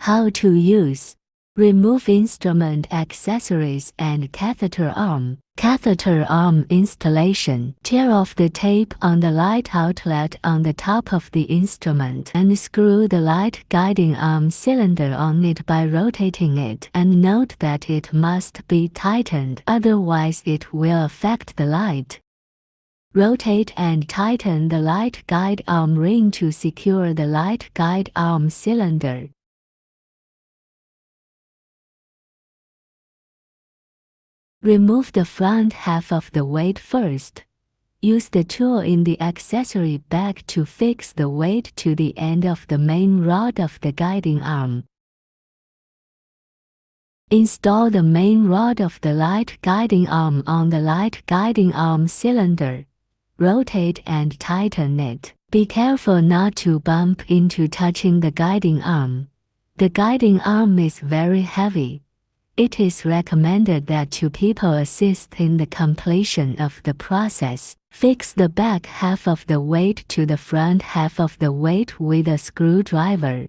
How to use. Remove instrument accessories and catheter arm. Catheter arm installation. Tear off the tape on the light outlet on the top of the instrument and screw the light guiding arm cylinder on it by rotating it. And note that it must be tightened, otherwise it will affect the light. Rotate and tighten the light guide arm ring to secure the light guide arm cylinder. Remove the front half of the weight first. Use the tool in the accessory bag to fix the weight to the end of the main rod of the guiding arm. Install the main rod of the light guiding arm on the light guiding arm cylinder. Rotate and tighten it. Be careful not to bump into touching the guiding arm. The guiding arm is very heavy. It is recommended that two people assist in the completion of the process. Fix the back half of the weight to the front half of the weight with a screwdriver.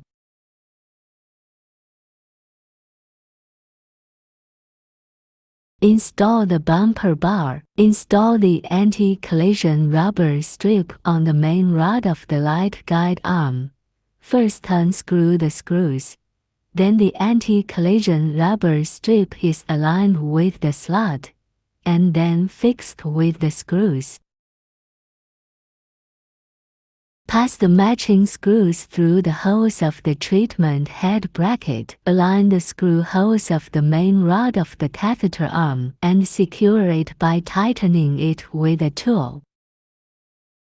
Install the bumper bar. Install the anti-collision rubber strip on the main rod of the light guide arm. First unscrew the screws. Then the anti-collision rubber strip is aligned with the slot, and then fixed with the screws. Pass the matching screws through the holes of the treatment head bracket. Align the screw holes of the main rod of the catheter arm and secure it by tightening it with a tool.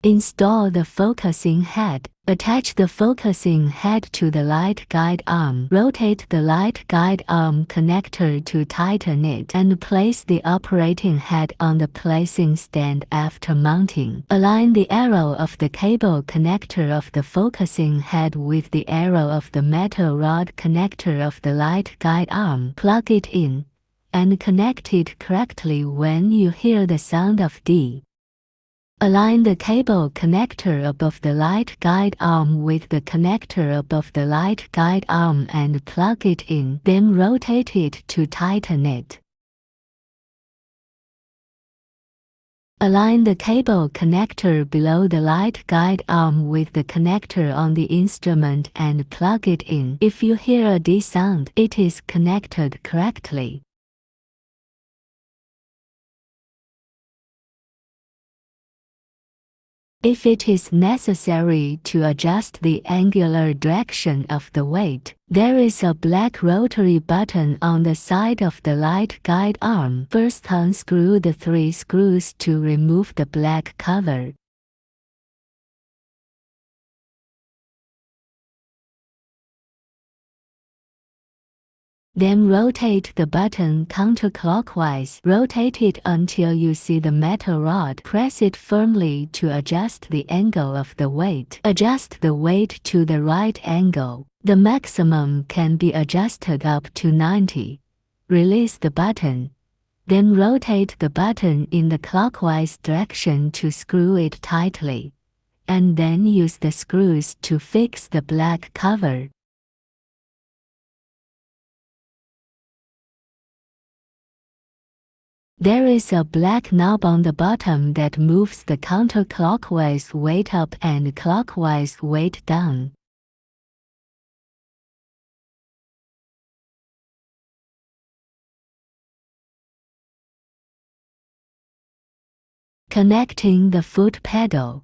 Install the focusing head. Attach the focusing head to the light guide arm. Rotate the light guide arm connector to tighten it and place the operating head on the placing stand after mounting. Align the arrow of the cable connector of the focusing head with the arrow of the metal rod connector of the light guide arm. Plug it in and connect it correctly when you hear the sound of D. Align the cable connector above the light guide arm with the connector above the light guide arm and plug it in, then rotate it to tighten it. Align the cable connector below the light guide arm with the connector on the instrument and plug it in. If you hear a D sound, it is connected correctly. If it is necessary to adjust the angular direction of the weight, there is a black rotary button on the side of the light guide arm. First unscrew the 3 screws to remove the black cover. Then rotate the button counterclockwise. Rotate it until you see the metal rod. Press it firmly to adjust the angle of the weight. Adjust the weight to the right angle. The maximum can be adjusted up to 90. Release the button. Then rotate the button in the clockwise direction to screw it tightly. And then use the screws to fix the black cover. There is a black knob on the bottom that moves the counterclockwise weight up and clockwise weight down. Connecting the foot pedal.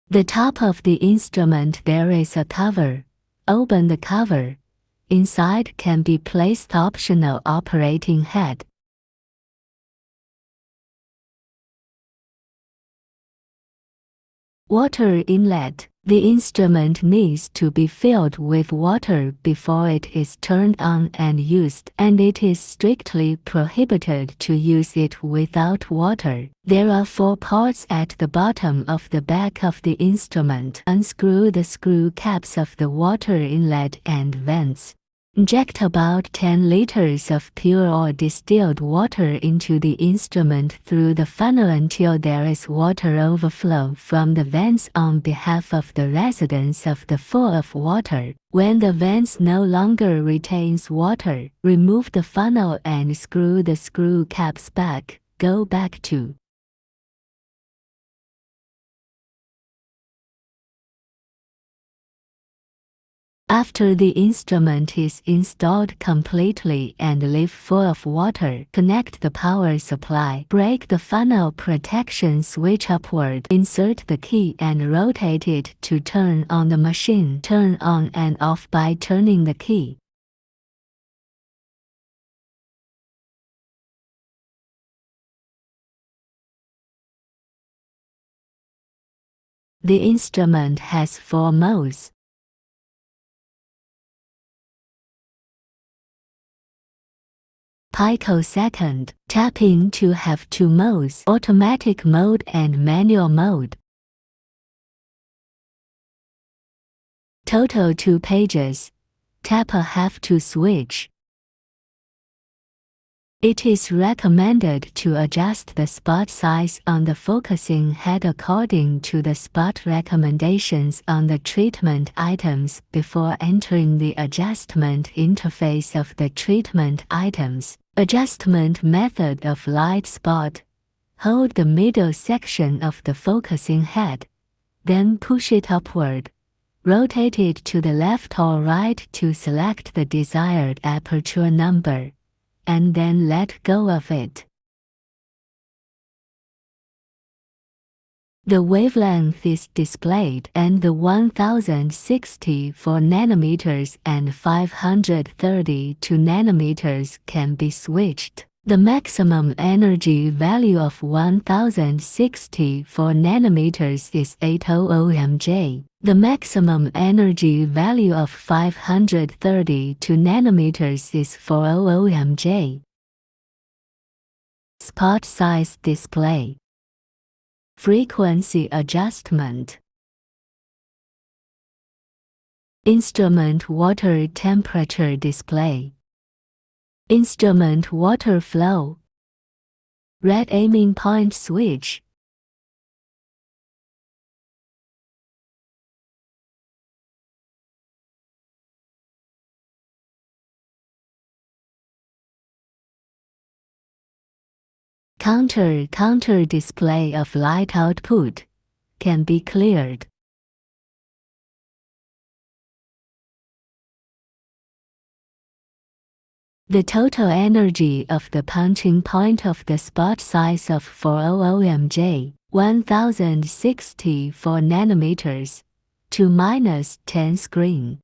The top of the instrument there is a cover. Open the cover. Inside can be placed optional operating head. Water inlet. The instrument needs to be filled with water before it is turned on and used, and it is strictly prohibited to use it without water. There are 4 ports at the bottom of the back of the instrument. Unscrew the screw caps of the water inlet and vents. Inject about 10 liters of pure or distilled water into the instrument through the funnel until there is water overflow from the vents on behalf of the residents of the flow of water. When the vents no longer retains water, remove the funnel and screw the screw caps back. Go back to After the instrument is installed completely and leave full of water, connect the power supply. Break the funnel protection switch upward. Insert the key and rotate it to turn on the machine. Turn on and off by turning the key. The instrument has 4 modes. Picosecond. Tapping to have 2 modes: automatic mode and manual mode. Total 2 pages. Tap a have to switch. It is recommended to adjust the spot size on the focusing head according to the spot recommendations on the treatment items before entering the adjustment interface of the treatment items. Adjustment method of light spot. Hold the middle section of the focusing head, then push it upward. Rotate it to the left or right to select the desired aperture number, and then let go of it. The wavelength is displayed and the 1064 nanometers and 532 nanometers can be switched. The maximum energy value of 1064 nanometers is 800 mJ. The maximum energy value of 532 nanometers is 400 mJ. Spot size display. Frequency adjustment. Instrument water temperature display. Instrument water flow. Red aiming point switch. Counter display of light output can be cleared. The total energy of the punching point of the spot size of 400 mJ, 1064 nanometers, to -10 screen.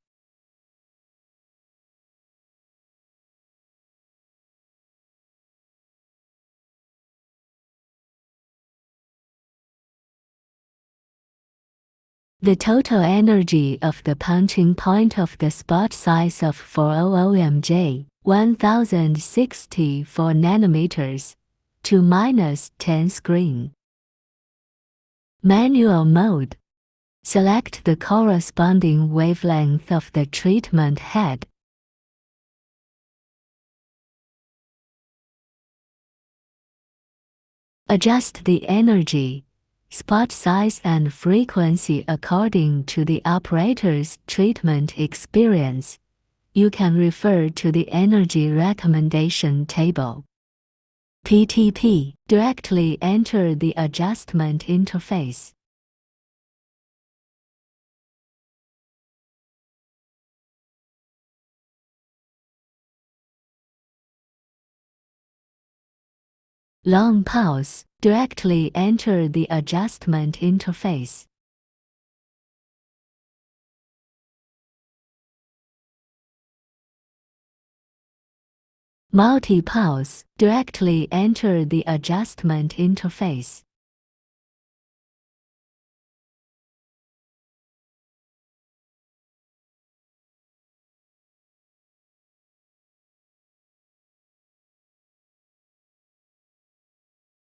The total energy of the punching point of the spot size of 400 mJ, 1064 nanometers, to -10 screen. Manual mode. Select the corresponding wavelength of the treatment head. Adjust the energy, spot size and frequency according to the operator's treatment experience. You can refer to the energy recommendation table. PTP. Directly enter the adjustment interface. Long pause. Directly enter the adjustment interface. Multi-pause. Directly enter the adjustment interface.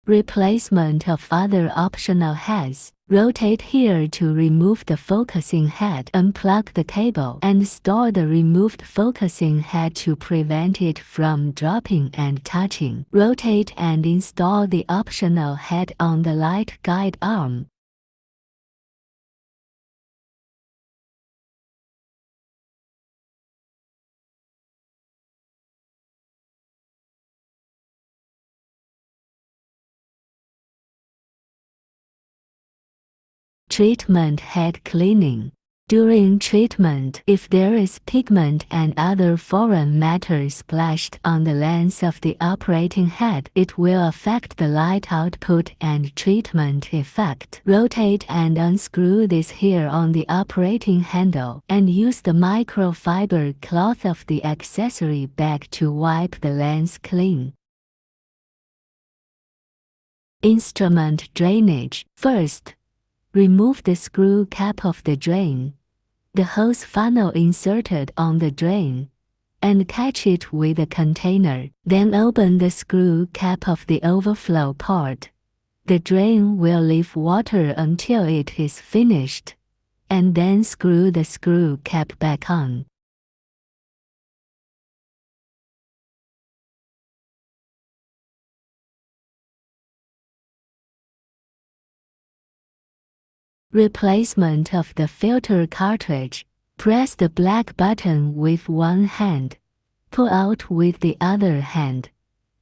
Replacement of other optional heads. Rotate here to remove the focusing head. Unplug the cable and store the removed focusing head to prevent it from dropping and touching. Rotate and install the optional head on the light guide arm. Treatment head cleaning. During treatment, if there is pigment and other foreign matter splashed on the lens of the operating head, it will affect the light output and treatment effect. Rotate and unscrew this here on the operating handle, and use the microfiber cloth of the accessory bag to wipe the lens clean. Instrument drainage. First, remove the screw cap of the drain, the hose funnel inserted on the drain, and catch it with a container. Then open the screw cap of the overflow port. The drain will leave water until it is finished, and then screw the screw cap back on. Replacement of the filter cartridge. Press the black button with one hand, pull out with the other hand,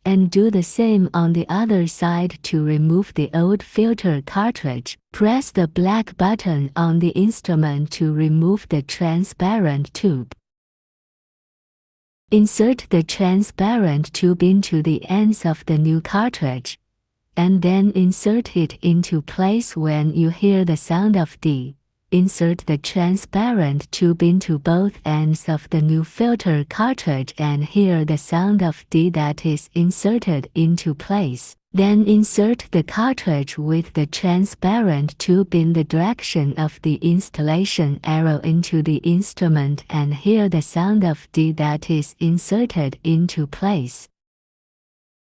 and do the same on the other side to remove the old filter cartridge. Press the black button on the instrument to remove the transparent tube. Insert the transparent tube into the ends of the new cartridge, and then insert it into place. When you hear the sound of D, insert the transparent tube into both ends of the new filter cartridge and hear the sound of D that is inserted into place. Then insert the cartridge with the transparent tube in the direction of the installation arrow into the instrument and hear the sound of D that is inserted into place.